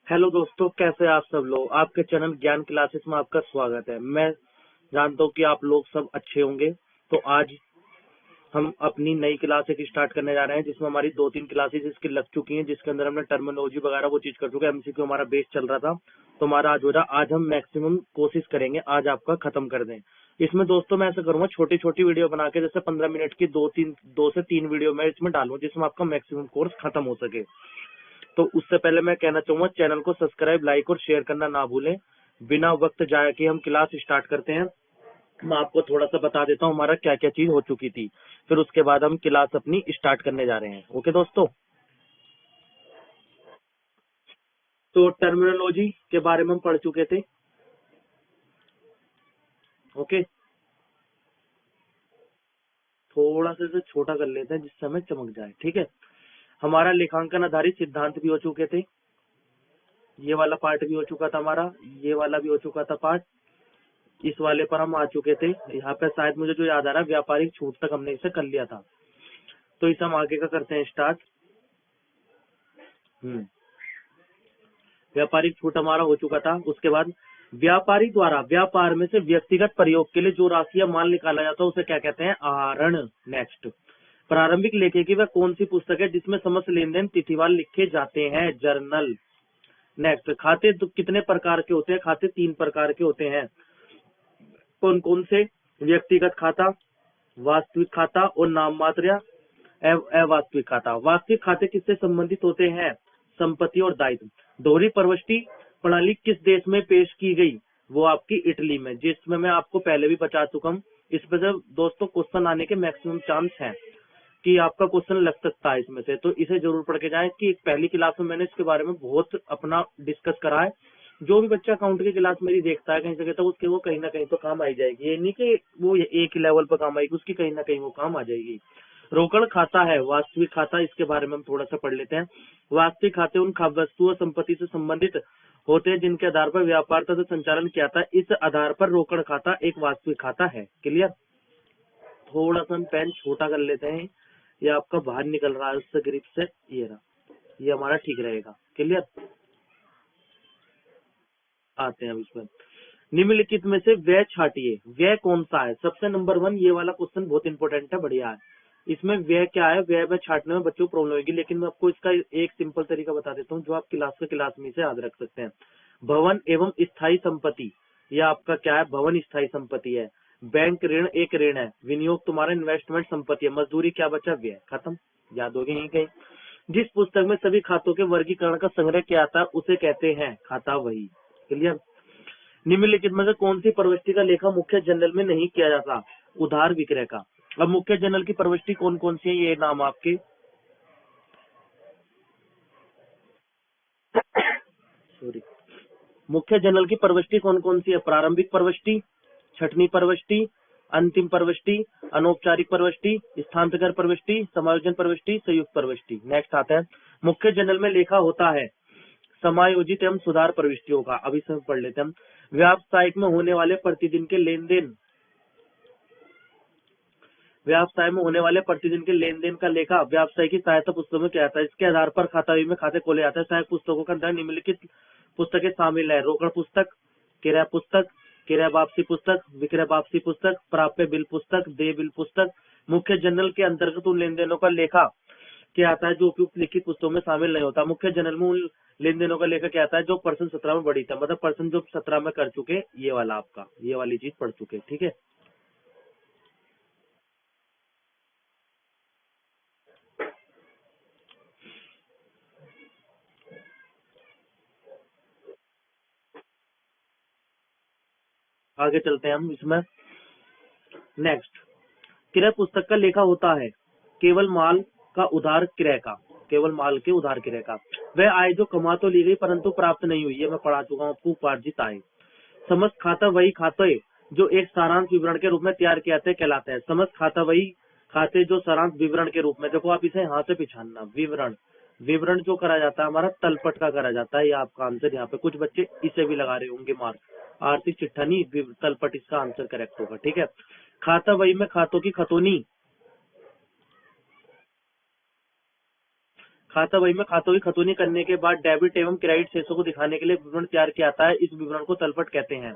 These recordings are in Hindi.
हेलो दोस्तों, कैसे हैं आप सब लोग। आपके चैनल ज्ञान क्लासेस में आपका स्वागत है। मैं जानता हूँ कि आप लोग सब अच्छे होंगे। तो आज हम अपनी नई क्लास एक स्टार्ट करने जा रहे हैं, जिसमें हमारी 2-3 क्लासेस इसकी लग चुकी हैं, जिसके अंदर हमने टर्मिनोलॉजी वगैरह वो चीज कर चुके हैं। एमसीक्यू हमारा बेस चल रहा था, तो हमारा आज हो रहा। आज हम मैक्सिमम कोशिश करेंगे आज आपका खत्म कर दें। इसमें दोस्तों मैं ऐसा करूंगा, छोटी छोटी वीडियो बना के, जैसे 15 मिनट की 2 से 3 वीडियो मैं इसमें डालूं, जिसमें आपका मैक्सिमम कोर्स खत्म हो सके। तो उससे पहले मैं कहना चाहूंगा, चैनल को सब्सक्राइब, लाइक और शेयर करना ना भूलें। बिना वक्त जाए कि हम क्लास स्टार्ट करते हैं, मैं आपको थोड़ा सा बता देता हूँ हमारा क्या क्या चीज हो चुकी थी। फिर उसके बाद हम क्लास अपनी स्टार्ट करने जा रहे हैं। ओके दोस्तों, तो टर्मिनोलॉजी के बारे में हम पढ़ चुके थे। ओके, थोड़ा सा इसे छोटा कर लेते हैं जिससे हमें चमक जाए। ठीक है, हमारा लेखांकन आधारित सिद्धांत भी हो चुके थे। ये वाला पार्ट भी हो चुका था हमारा, ये वाला भी हो चुका था पार्ट। इस वाले पर हम आ चुके थे। यहाँ पे शायद मुझे जो याद आ रहा है, व्यापारिक छूट तक हमने इसे कर लिया था। तो इसे हम आगे का करते हैं स्टार्ट। व्यापारिक छूट हमारा हो चुका था। उसके बाद व्यापारी द्वारा व्यापार में से व्यक्तिगत प्रयोग के लिए जो राशि या माल निकाला जाता है उसे क्या कहते हैं? आहरण। नेक्स्ट, प्रारंभिक लेखे की वह कौन सी पुस्तक है जिसमें समस्त लेन देन तिथिवार लिखे जाते हैं? जर्नल। नेक्स्ट, खाते तो कितने प्रकार के होते हैं? खाते 3 प्रकार के होते हैं। कौन कौन से? व्यक्तिगत खाता, वास्तविक खाता और नाम मात्र या अवास्तविक खाता। वास्तविक खाते किससे संबंधित होते हैं? संपत्ति और दायित्व। दोहरी प्रविष्टि प्रणाली किस देश में पेश की गई? वो आपकी इटली में, जिसमें मैं आपको पहले भी बता चुका हूँ। इस पर से दोस्तों क्वेश्चन आने के मैक्सिमम चांस है कि आपका क्वेश्चन लग सकता है इसमें से, तो इसे जरूर पढ़ के जाएं। कि पहली क्लास में मैंने इसके बारे में बहुत अपना डिस्कस करा है। जो भी बच्चा अकाउंट की क्लास मेरी देखता है कहीं से कहता है, उसके वो कहीं ना कहीं तो काम आई जाएगी। ये नहीं कि वो एक ही लेवल पर काम आएगी, उसकी कहीं ना कहीं वो काम आ जाएगी। रोकड़ खाता है वास्तविक खाता, इसके बारे में हम थोड़ा सा पढ़ लेते हैं। वास्तविक खाते उन वस्तु और संपत्ति से संबंधित होते हैं जिनके आधार पर व्यापार तथा संचालन किया था। इस आधार पर रोकड़ खाता एक वास्तविक खाता है। क्लियर? थोड़ा सा हम पेन छोटा कर लेते हैं, ये आपका बाहर निकल रहा है उससे ग्रिप से। ये रहा, ये हमारा ठीक रहेगा। क्लियर? आते हैं अब इसमें। निम्नलिखित में से व्यय छाटिए, व्यय कौन सा है? सबसे नंबर 1, ये वाला क्वेश्चन बहुत इंपॉर्टेंट है, बढ़िया है। इसमें व्यय क्या है? व्यय में छाटने में बच्चों को प्रॉब्लम होगी, लेकिन मैं आपको इसका एक सिंपल तरीका बता देता हूँ, जो आप क्लास में से याद रख सकते हैं। भवन एवं स्थायी संपत्ति, यह आपका क्या है? भवन स्थायी संपत्ति है। बैंक ऋण एक ऋण है। विनियोग तुम्हारा इन्वेस्टमेंट संपत्ति है। मजदूरी क्या बचा? व्यय। खत्म, याद होगी नहीं कहीं। जिस पुस्तक में सभी खातों के वर्गीकरण का संग्रह किया था उसे कहते हैं खाता वही। क्लियर? निम्नलिखित में से कौन सी प्रविष्टि का लेखा मुख्य जनरल में नहीं किया जाता? उधार विक्रय का। अब मुख्य जनरल की प्रविष्टि कौन कौन सी है? ये नाम आपके सॉरी, मुख्य जनरल की प्रविष्टि कौन कौन सी है? प्रारंभिक प्रविष्टि, छठवीं प्रविष्टि, अंतिम प्रविष्टि, अनौपचारिक प्रविष्टि, स्थानांतरण प्रविष्टि, समायोजन प्रविष्टि, संयुक्त प्रविष्टि। नेक्स्ट आता है, मुख्य जनरल में लेखा होता है समायोजित एवं सुधार प्रविष्टियों का। अभी सब पढ़ लेते हैं हम। व्यावसायिक में होने वाले प्रतिदिन के लेन देन, व्यवसाय में होने वाले प्रतिदिन के लेन देन का लेखा व्यवसाय की सहायता पुस्तकों में किया जाता है। इसके आधार पर खाता में खाते खोले जाते हैं। सहायक पुस्तकों के अंदर निम्नलिखित पुस्तकें शामिल है: रोकड़ पुस्तक, किराया पुस्तक, किराया वापसी पुस्तक, विक्रय वापसी पुस्तक, प्राप्य बिल पुस्तक, देय बिल पुस्तक। मुख्य जनरल के अंतर्गत उन लेन देनों का लेखा क्या आता है जो उपयुक्त लिखित पुस्तकों में शामिल नहीं होता। मुख्य जनरल में उन लेन देनों का लेखा क्या आता है जो पर्सन 17 में बढ़ी था, मतलब पर्सन जो 17 में कर चुके, ये वाला आपका, ये वाली चीज पढ़ चुके। ठीक है, आगे चलते हैं हम इसमें। नेक्स्ट, क्रय पुस्तक का लेखा होता है केवल माल का उधार क्रय का, केवल माल के उधार क्रय का। वह आय जो कमा तो ली गई परंतु प्राप्त नहीं हुई, ये मैं पढ़ा चुका हूँ आपको, उपार्जित आय। समस्त खाता वही खाते जो एक सारांश विवरण के रूप में तैयार किए जाते कहलाते हैं। समस्त खाता वही खाते जो सारांश विवरण के रूप में, देखो आप इसे यहाँ से पिछानना, विवरण, विवरण जो करा जाता है हमारा तलपट का करा जाता है। ये आपका आंसर, यहाँ पे कुछ बच्चे इसे भी लगा रहे होंगे मार्क। आर्थिक चिट्ठा नहीं, तलपट इसका आंसर करेक्ट होगा। ठीक है, खाता वही में खातों की खतौनी, खाता बही में खातों की खतौनी करने के बाद डेबिट एवं क्रेडिट शेषों को दिखाने के लिए विवरण तैयार किया जाता है। इस विवरण को तलपट कहते हैं।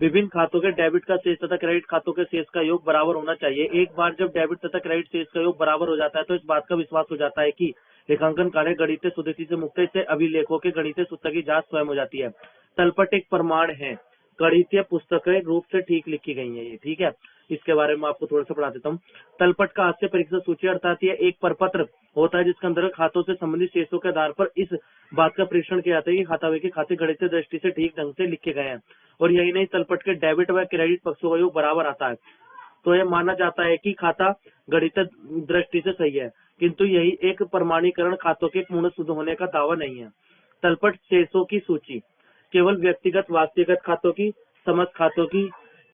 विभिन्न खातों के डेबिट का शेष तथा क्रेडिट खातों के शेष का योग बराबर होना चाहिए। एक बार जब डेबिट तथा क्रेडिट शेष का योग बराबर हो जाता है तो इस बात का विश्वास हो जाता है कि लेखांकन कार्य गणितीय शुद्धि से मुक्त है। इससे अभिलेखों के गणितीय शुद्धता की जांच स्वयं हो जाती है। तलपट एक प्रमाण है, गणितीय पुस्तकें रूप से ठीक लिखी गई है ये, ठीक है। इसके बारे में आपको थोड़ा सा पढ़ा देता हूँ। तलपट का हास्य परीक्षा सूची अर्थात यह एक प्रपत्र होता है जिसके अंतर्गत खातों से संबंधित शेषों के आधार पर इस बात का परीक्षण किया जाता है कि खाता के खाते गणितीय दृष्टि से ठीक ढंग से लिखे गए हैं। और यही नहीं, तलपट के डेबिट व क्रेडिट पक्षों का योग बराबर आता है। तो यह माना जाता है कि खाता गणितीय दृष्टि से सही है, किंतु यही एक प्रमाणीकरण खातों के पूर्ण शुद्ध होने का दावा नहीं है। तलपट शेषों की सूची केवल व्यक्तिगत वास्तविक खातों की, समस्त खातों की,